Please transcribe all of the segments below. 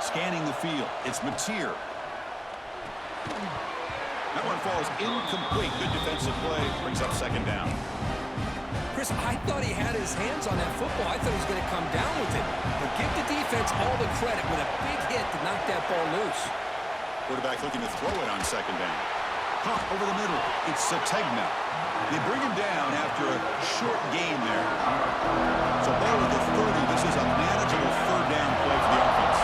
Scanning the field. It's Mateer. That one falls incomplete. Good defensive play. Brings up second down. Chris, I thought he had his hands on that football. I thought he was going to come down with it. But give the defense all the credit with a big hit to knock that ball loose. Quarterback looking to throw it on second down. Caught over the middle. It's Sategna. They bring him down after a short gain there. So ball at the 30. This is a manageable third down play for the offense.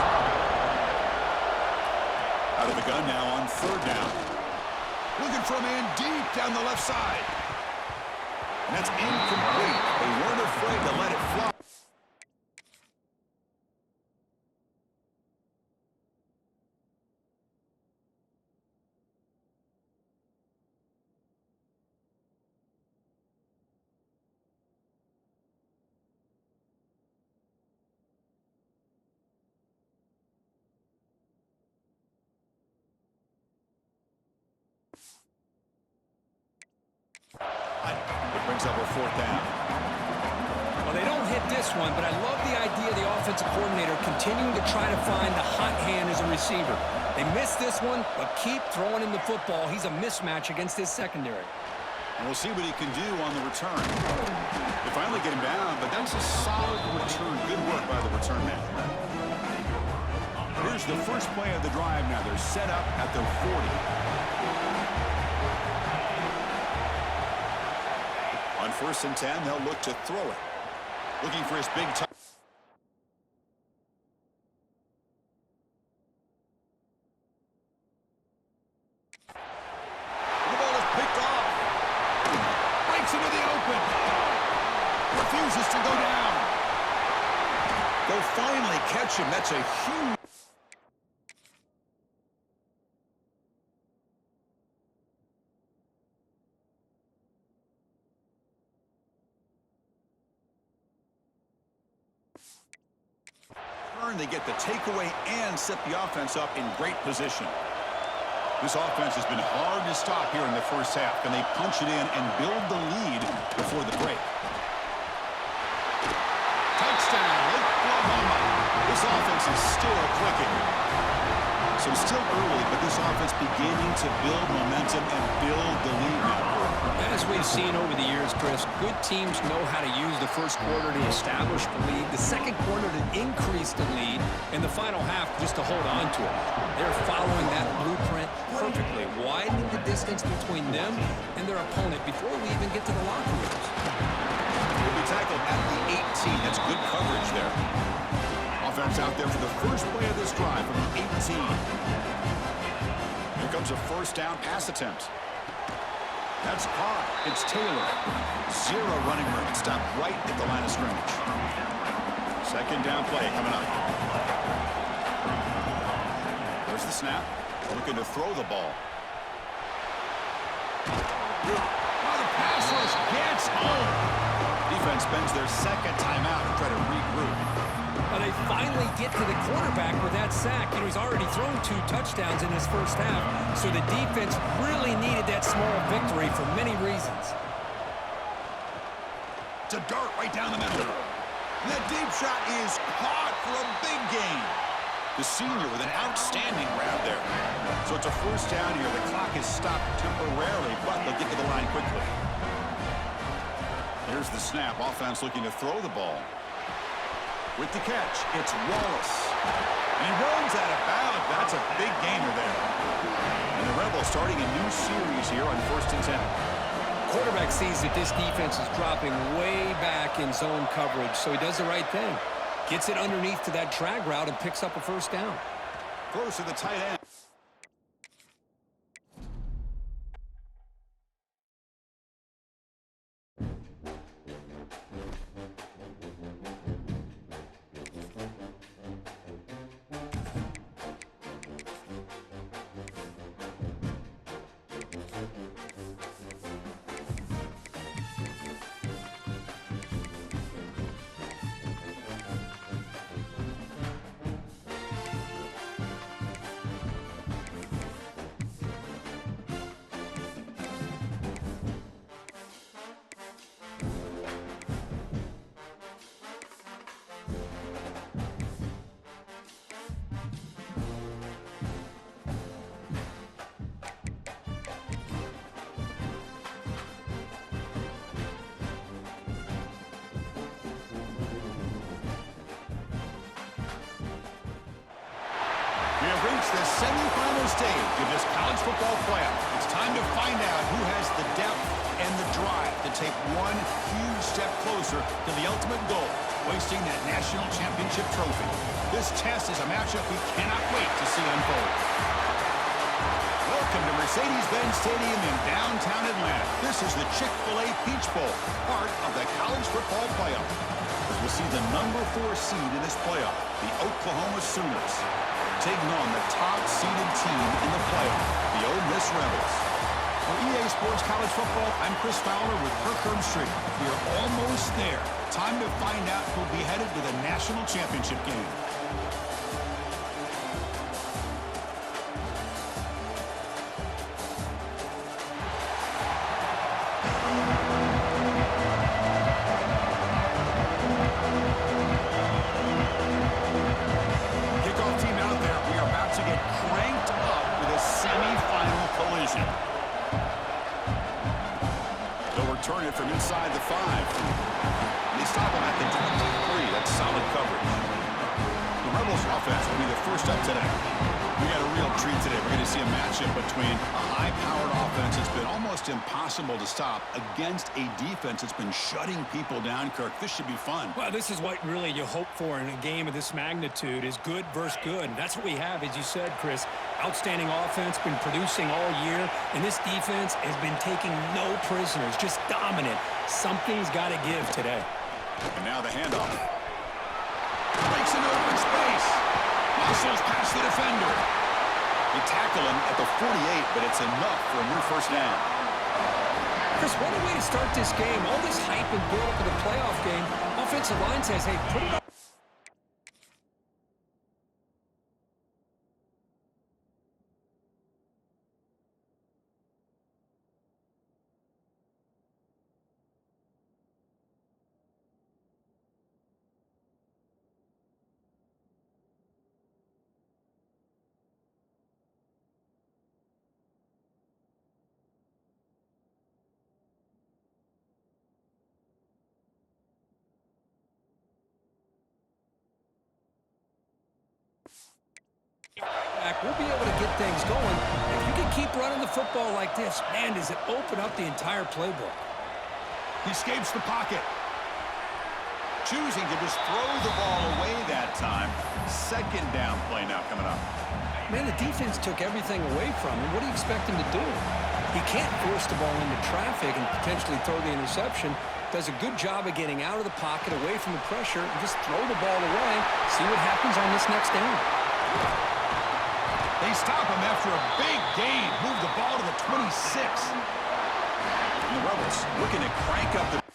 Out of the gun now on third down. Looking for a man deep down the left side. And that's incomplete. They weren't afraid to let it fly. It brings up a fourth down. Well, they don't hit this one, but I love the idea of the offensive coordinator continuing to try to find the hot hand as a receiver. They missed this one, but keep throwing him the football. He's a mismatch against his secondary. And we'll see what he can do on the return. They finally get him down, but that's a solid return. Good work by the return man. Here's the first play of the drive now. They're set up at their 40. On 1st and 10, they'll look to throw it. Looking for his big time. The ball is picked off. Breaks into the open. Refuses to go down. They'll finally catch him. That's a huge... They get the takeaway and set the offense up in great position. This offense has been hard to stop here in the first half. Can they punch it in and build the lead before the break? Touchdown, Oklahoma. This offense is still clicking. So still early, but this offense beginning to build momentum and build the lead now. As we've seen over the years, Chris, good teams know how to use the first quarter to establish the lead, the second quarter to increase the lead, and the final half just to hold on to it. They're following that blueprint perfectly, widening the distance between them and their opponent before we even get to the locker rooms. Will be tackled at the 18. That's good coverage there. Offense out there for the first play of this drive from the 18. Here comes a first down pass attempt. That's caught. It's Taylor. Zero running room. Stopped right at the line of scrimmage. Second down play coming up. There's the snap. Looking to throw the ball. Oh, the pass rush gets home. Defense spends their second timeout to try to regroup. Well, they finally get to the quarterback with that sack. You know, he's already thrown 2 touchdowns in his first half, so the defense really needed that small victory for many reasons. To dart right down the middle. And that deep shot is caught for a big gain. The senior with an outstanding grab there. So it's a first down here. The clock is stopped temporarily, but they'll get to the line quickly. Here's the snap. Offense looking to throw the ball. With the catch, it's Wallace. And he runs out of bounds. That's a big gainer there. And the Rebels starting a new series here on 1st and 10. Quarterback sees that this defense is dropping way back in zone coverage, so he does the right thing. Gets it underneath to that drag route and picks up a first down. Throws to the tight end. It's the semifinal stage of this college football playoff. It's time to find out who has the depth and the drive to take one huge step closer to the ultimate goal, hoisting that national championship trophy. This test is a matchup we cannot wait to see unfold. Welcome to Mercedes-Benz Stadium in downtown Atlanta. This is the Chick-fil-A Peach Bowl, part of the college football playoff. As we'll see the number 4 seed in this playoff, the Oklahoma Sooners, taking on the top-seeded team in the playoff, the Ole Miss Rebels. For EA Sports College Football, I'm Chris Fowler with Kirk Herbstreit. We are almost there. Time to find out who'll be headed to the national championship game. Kickoff team out there. We are about to get cranked up with a semifinal collision. They'll return it from inside the 5. They stop him at the 23. That's solid coverage. The Rebels offense will be the first up today. We got a real treat today. We're going to see a matchup between a high-powered offense that's been almost impossible to stop against a defense that's been shutting people down, Kirk. This should be fun. Well, this is what really you hope for in a game of this magnitude is good versus good. And that's what we have, as you said, Chris. Outstanding offense, been producing all year, and this defense has been taking no prisoners, just dominant. Something's got to give today. And now the handoff. Breaks into open space. Muscles past the defender. They tackle him at the 48, but it's enough for a new first down. Chris, what a way to start this game. All this hype and build-up in the playoff game. Offensive line says, hey, put it up. We'll be able to get things going. If you can keep running the football like this, man, does it open up the entire playbook. He escapes the pocket. Choosing to just throw the ball away that time. Second down play now coming up. Man, the defense took everything away from him. What do you expect him to do? He can't force the ball into traffic and potentially throw the interception. Does a good job of getting out of the pocket, away from the pressure, and just throw the ball away. See what happens on this next down. They stop him after a big gain. Move the ball to the 26. And the Rebels looking to crank up the...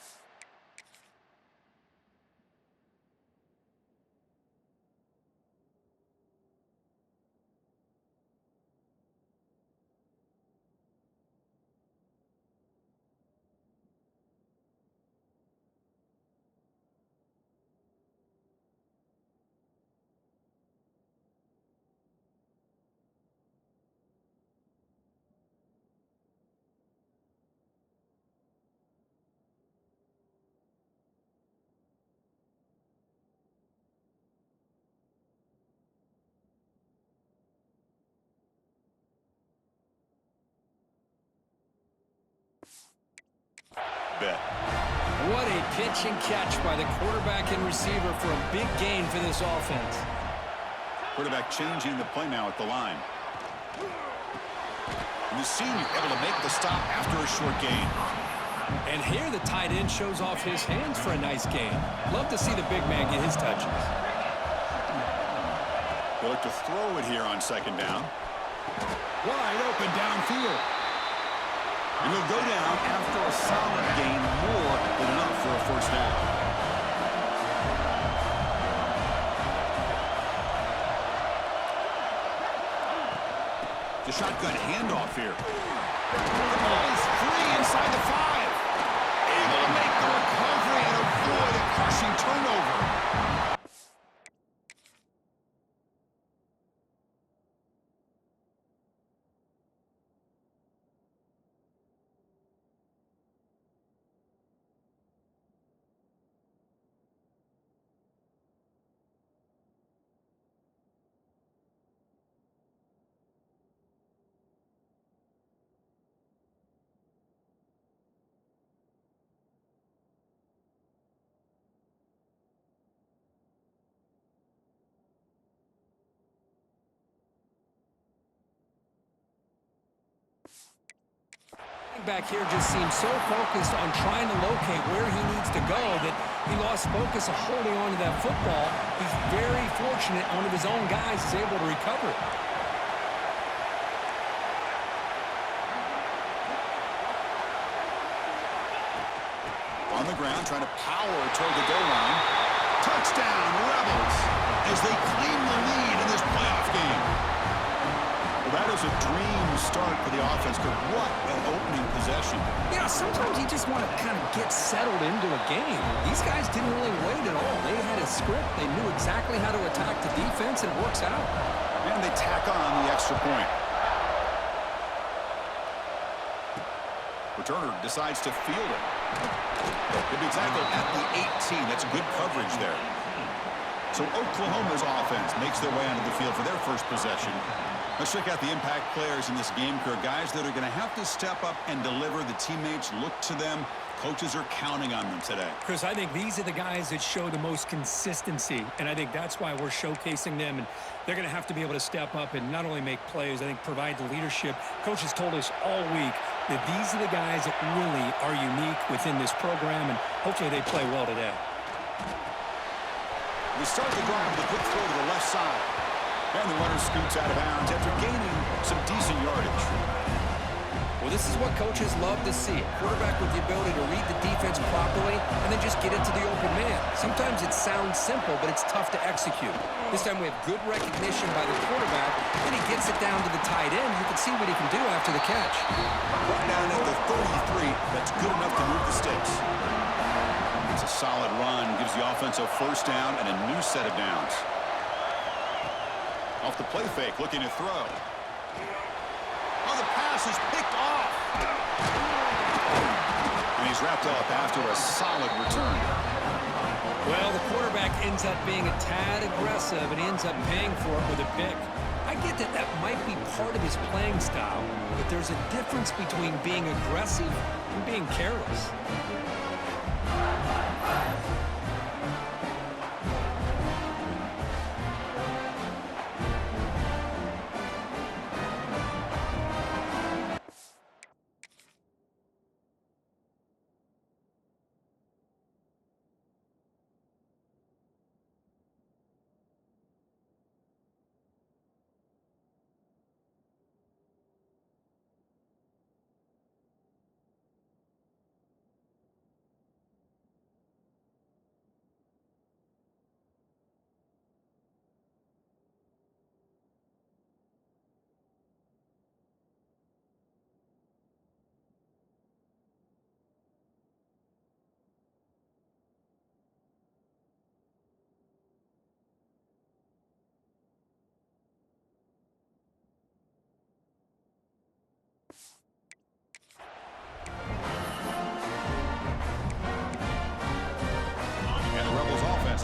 Bet. What a pitch and catch by the quarterback and receiver for a big gain for this offense. Quarterback changing the play now at the line. And the senior able to make the stop after a short gain. And here the tight end shows off his hands for a nice gain. Love to see the big man get his touches. They look to throw it here on second down. Wide open downfield. And he'll go down after a solid gain, more than enough for a first down. The shotgun handoff here. The ball is free inside the 5. Able to make the recovery and avoid a crushing turnover. Back here just seems so focused on trying to locate where he needs to go that he lost focus of holding on to that football. He's very fortunate one of his own guys is able to recover it. On the ground, trying to power toward the goal line. Touchdown, Rebels, as they claim the lead in this playoff game. Well, that is a dream start for the offense, but what an opening possession. Yeah, sometimes you just want to kind of get settled into a game. These guys didn't really wait at all. They had a script. They knew exactly how to attack the defense, and it works out. And they tack on the extra point. Returner decides to field it. He'll be tackled at the 18. That's good coverage there. So Oklahoma's offense makes their way onto the field for their first possession. Let's check out the impact players in this game, crew. Guys that are going to have to step up and deliver. The teammates look to them. Coaches are counting on them today. Chris, I think these are the guys that show the most consistency, and I think that's why we're showcasing them, and they're going to have to be able to step up and not only make plays, I think provide the leadership. Coaches told us all week that these are the guys that really are unique within this program, and hopefully they play well today. They start the drive with a quick throw to the left side. And the runner scoots out of bounds after gaining some decent yardage. Well, this is what coaches love to see. A quarterback with the ability to read the defense properly and then just get it to the open man. Sometimes it sounds simple, but it's tough to execute. This time we have good recognition by the quarterback, and he gets it down to the tight end. You can see what he can do after the catch. Right down at the 33, that's good enough to move the sticks. It's a solid run, gives the offense a first down and a new set of downs. Off the play fake, looking to throw. Oh, the pass is picked off. And he's wrapped up after a solid return. Well, the quarterback ends up being a tad aggressive, and he ends up paying for it with a pick. I get that that might be part of his playing style, but there's a difference between being aggressive and being careless.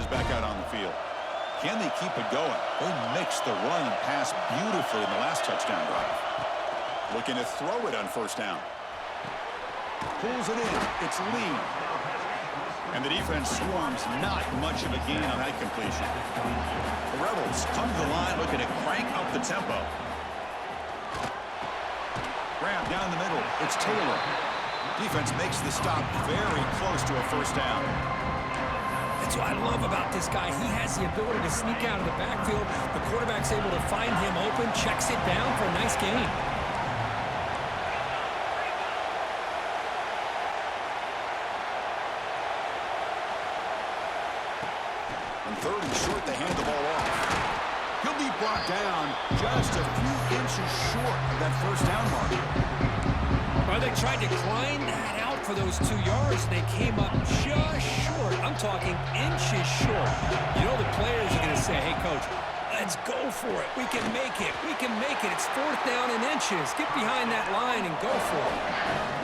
Back out on the field. Can they keep it going? They mixed the run and pass beautifully in the last touchdown drive. Looking to throw it on first down. Pulls it in. It's Lee. And the defense swarms, not much of a gain on that completion. The Rebels come to the line looking to crank up the tempo. Grab down the middle. It's Taylor. Defense makes the stop very close to a first down. That's what I love about this guy. He has the ability to sneak out of the backfield. The quarterback's able to find him open, checks it down for a nice gain. On third and short, they hand the ball off. He'll be brought down just a few inches short of that first down mark. Well, they tried to grind that out for those 2 yards. They came up just short. I'm talking inches short. You know the players are going to say, hey, coach, let's go for it. We can make it. We can make it. It's fourth down in inches. Get behind that line and go for it.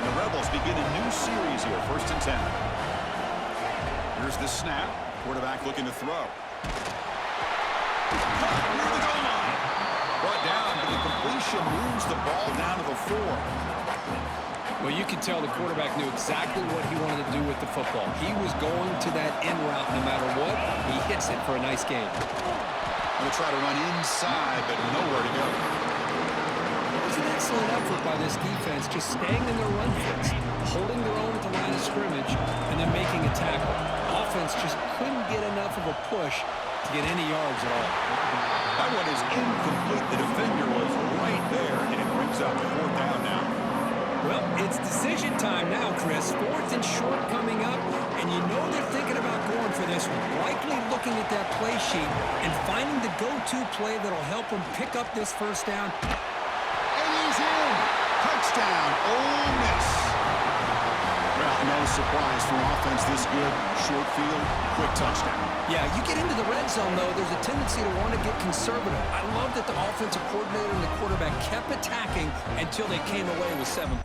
And the Rebels begin a new series here, 1st and 10. Here's the snap. Quarterback looking to throw. Cut near the goal line. Brought down, but the completion moves the ball down to the 4. Well, you can tell the quarterback knew exactly what he wanted to do with the football. He was going to that in route no matter what. He hits it for a nice gain. Going to try to run inside, but nowhere to go. It was an excellent effort by this defense, just staying in their run fits, holding their own at the line of scrimmage, and then making a tackle. Offense just couldn't get enough of a push to get any yards at all. That one is incomplete. The defender was right there, and it brings up 4th down now. Well, it's decision time now, Chris. 4th and short coming up, and you know they're thinking about going for this one. Likely looking at that play sheet and finding the go-to play that'll help them pick up this 1st down. And he's in. Touchdown, Ole Miss. Well, no surprise from offense this good. Short field, quick touchdown. Yeah, you get into the red zone, though, there's a tendency to want to get conservative. I love that the offensive coordinator and the quarterback kept attacking until they came away with 7.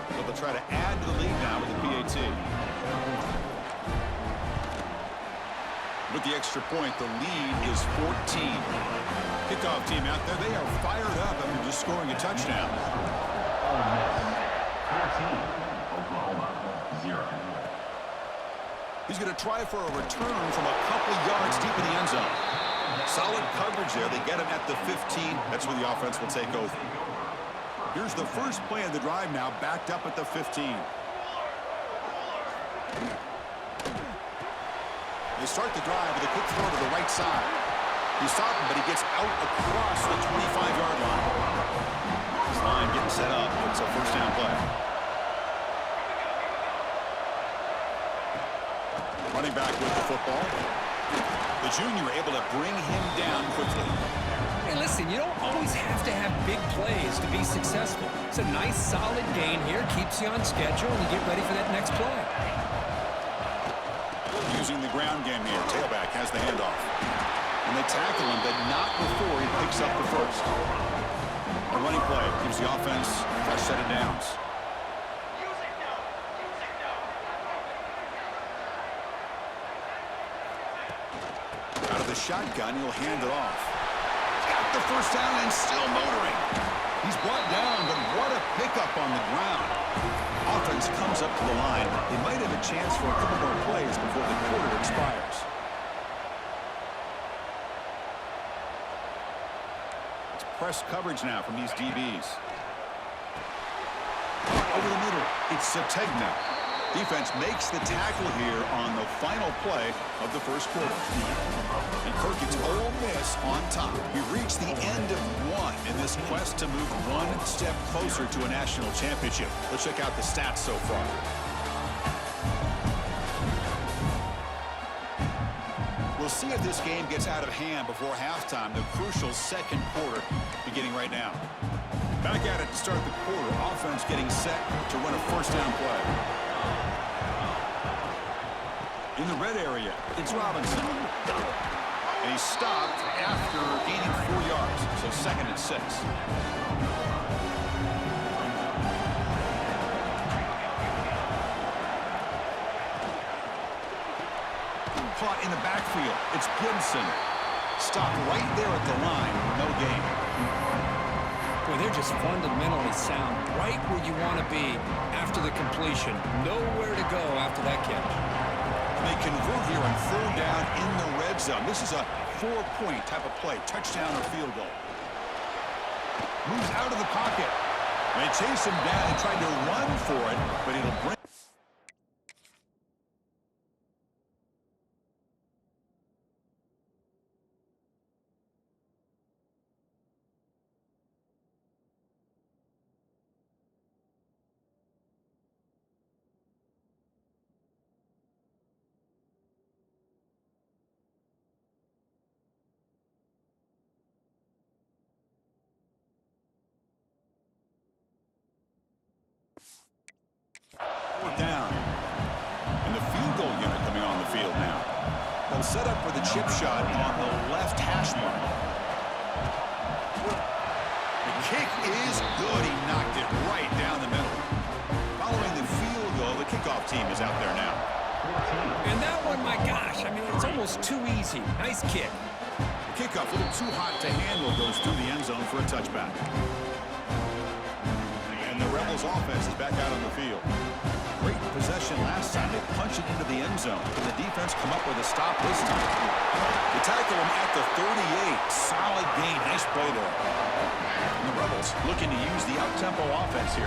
So they'll try to add to the lead now with the PAT. With the extra point, the lead is 14. Kickoff team out there, they are fired up after just scoring a touchdown. Oklahoma, 0. He's going to try for a return from a couple yards deep in the end zone. Solid coverage there. They get him at the 15. That's where the offense will take over. Here's the first play of the drive now, backed up at the 15. They start the drive with a quick throw to the right side. He's stopping, but he gets out across the 25-yard line. This line getting set up. It's a 1st down play. Running back with the football. The junior able to bring him down quickly. Hey, listen, you don't always have to have big plays to be successful. It's a nice, solid gain here. Keeps you on schedule, and you get ready for that next play. Using the ground game here. Tailback has the handoff. And they tackle him, but not before he picks up the 1st. A running play gives the offense a fresh set of downs. Out of the shotgun, he'll hand it off. Got the 1st down and still motoring. He's brought down, but what a pickup on the ground. Offense comes up to the line. They might have a chance for a couple more plays before the quarter expires. It's press coverage now from these DBs. Over the middle, it's Sategna. Defense makes the tackle here on the final play of the 1st quarter. And Kirk gets Ole Miss on top. He reached the end of one in this quest to move one step closer to a national championship. Let's check out the stats so far. We'll see if this game gets out of hand before halftime, the crucial 2nd quarter beginning right now. Back at it to start the quarter. Offense getting set to run a 1st down play. In the red area, it's Robinson. And he's stopped after gaining 4 yards, so 2nd and 6. Caught in the backfield, it's Gibson. Stopped right there at the line, no gain. Boy, they're just fundamentally sound, right where you want to be after the completion. Nowhere to go after that catch. They convert here on 3rd down in the red zone. This is a 4-point type of play, touchdown or field goal. Moves out of the pocket. They chase him down and tried to run for it, but it'll bring... They'll set up for the chip shot on the left hash mark. The kick is good. He knocked it right down the middle. Following the field goal, the kickoff team is out there now. And that one, my gosh, I mean, it's almost too easy. Nice kick. The kickoff, a little too hot to handle, goes through the end zone for a touchback. And the Rebels offense is back out on the field. Great possession last time. They punch it into the end zone. Can the defense come up with a stop this time? They tackle him at the 38. Solid gain. Nice play there. And the Rebels looking to use the up-tempo offense here.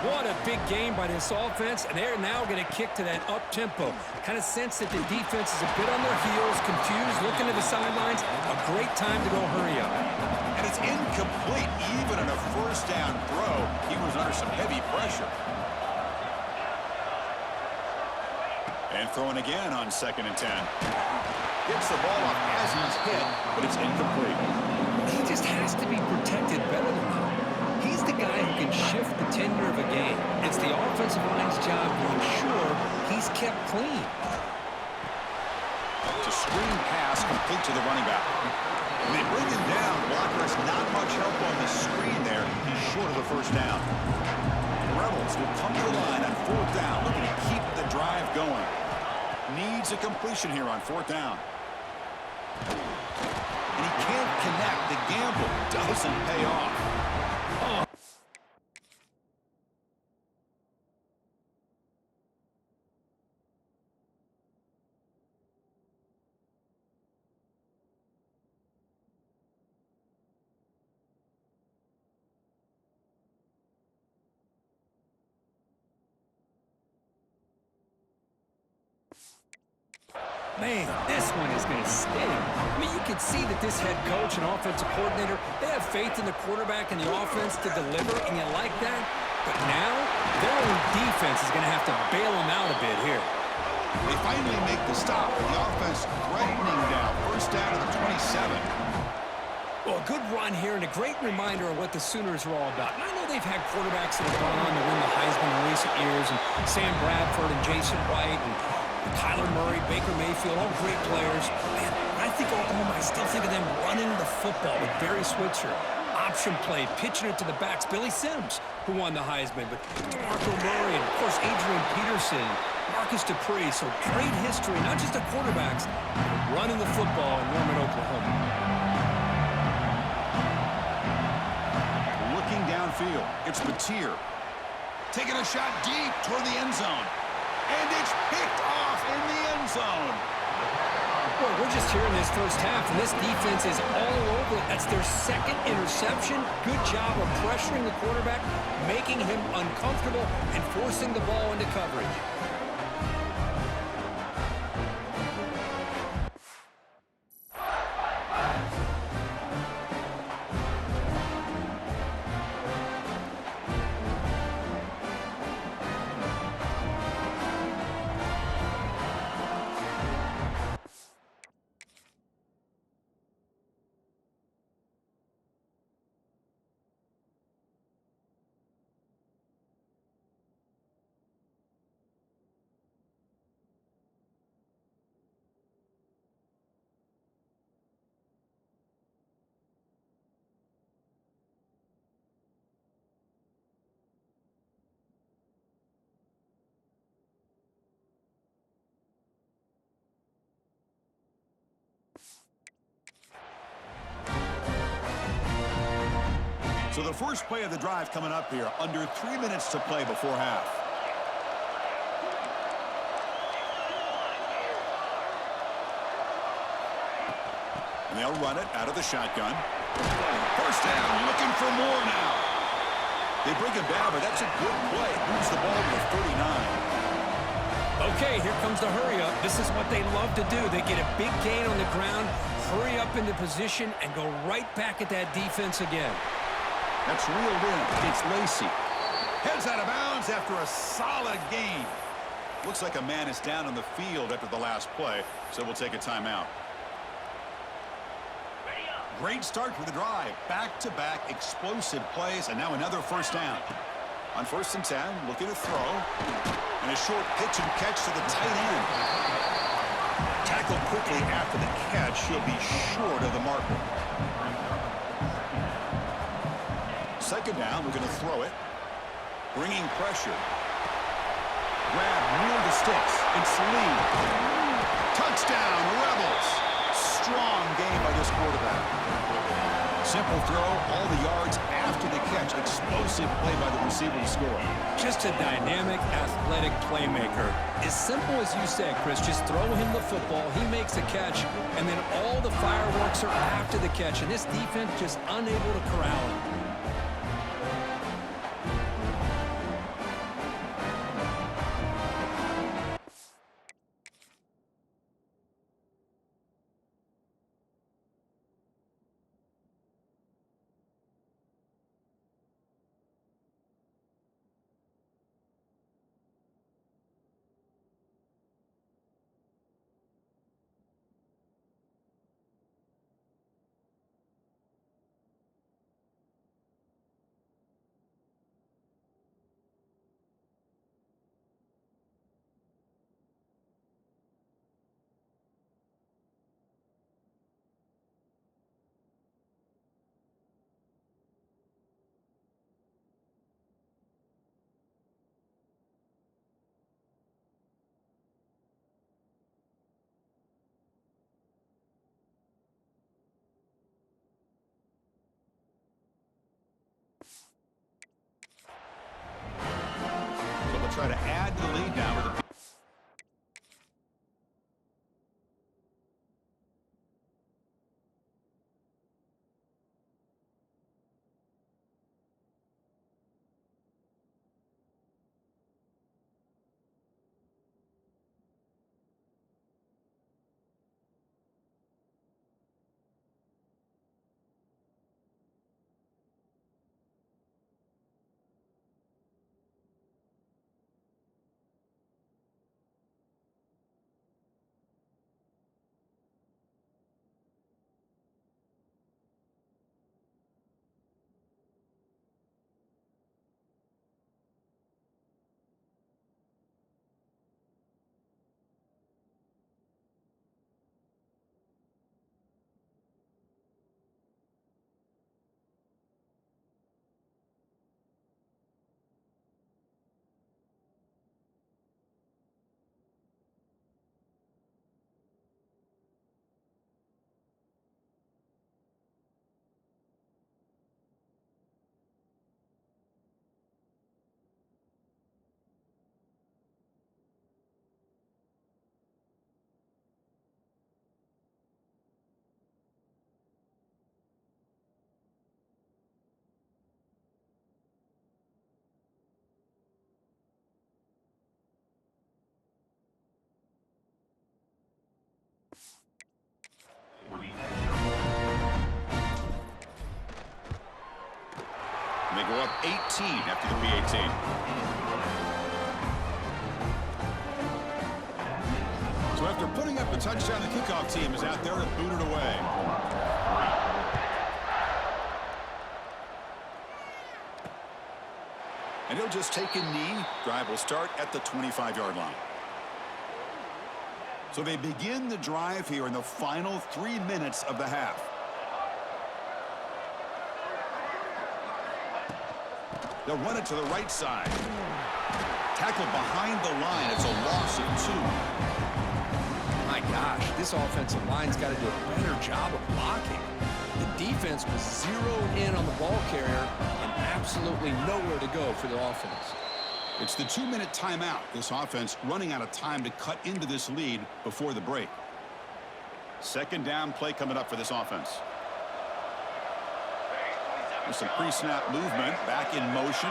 What a big game by this offense, and they're now going to kick to that up-tempo. Kind of sense that the defense is a bit on their heels, confused, looking to the sidelines. A great time to go hurry up. And it's incomplete. Even on a first down throw, he was under some heavy pressure. And throwing again on 2nd and 10. Gets the ball off as he's hit, but it's incomplete. He just has to be protected better than that. He's the guy who can shift the tenure of a game. It's the offensive line's job to ensure he's kept clean. To screen pass complete to the running back. When they bring him down, blockers not much help on the screen there. He's short of the first down. The Rebels will come to the line on 4th down, looking to keep the drive going. Needs a completion here on 4th down. And he can't connect. The gamble doesn't pay off. Man, this one is going to sting. I mean, you can see that this head coach and offensive coordinator, they have faith in the quarterback and the offense to deliver, and you like that. But now, their own defense is going to have to bail them out a bit here. They finally make the stop. The offense threatening now. First down to the 27. Well, a good run here and a great reminder of what the Sooners are all about. And I know they've had quarterbacks that have gone on to win the Heisman in recent years, and Sam Bradford and Jason White and Kyler Murray, Baker Mayfield, all great players. Man, I think Oklahoma, I still think of them running the football with Barry Switzer. Option play, pitching it to the backs. Billy Sims, who won the Heisman, but DeMarco Murray and, of course, Adrian Peterson, Marcus Dupree. So great history, not just of quarterbacks, but running the football in Norman, Oklahoma. Looking downfield, it's Mateer. Taking a shot deep toward the end zone. And it's picked off in the end zone. Boy, we're just here in this first half, and this defense is all over it. That's their 2nd interception. Good job of pressuring the quarterback, making him uncomfortable, and forcing the ball into coverage. So the first play of the drive coming up here, under 3 minutes to play before half. And they'll run it out of the shotgun. First down, looking for more now. They bring him down, but that's a good play. Moves the ball to the 39. Okay, here comes the hurry up. This is what they love to do. They get a big gain on the ground, hurry up into position, and go right back at that defense again. That's reeled in. It's Lacey. Heads out of bounds after a solid gain. Looks like a man is down on the field after the last play, so we'll take a timeout. Great start for the drive. Back-to-back explosive plays, and now another first down. On 1st and 10, looking to throw. And a short pitch and catch to the tight end. Tackled likely after the catch, he'll be short of the marker. Second down, we're going to throw it. Bringing pressure. Grab near the sticks. It's Lee. Touchdown, Rebels. Strong game by this quarterback. Simple throw, all the yards after the catch. Explosive play by the receiver to score. Just a dynamic, athletic playmaker. As simple as you said, Chris, just throw him the football, he makes the catch, and then all the fireworks are after the catch, and this defense just unable to corral him. So we'll try to add to the lead now with a and they go up 18 after the P18. So after putting up a touchdown, the kickoff team is out there to boot it away. And he'll just take a knee. Drive will start at the 25-yard line. So they begin the drive here in the final 3 minutes of the half. They'll run it to the right side. Tackled behind the line. It's a loss of 2. My gosh, this offensive line's got to do a better job of blocking. The defense was zeroed in on the ball carrier and absolutely nowhere to go for the offense. It's the 2-minute timeout. This offense running out of time to cut into this lead before the break. Second down play coming up for this offense. There's some pre-snap movement back in motion.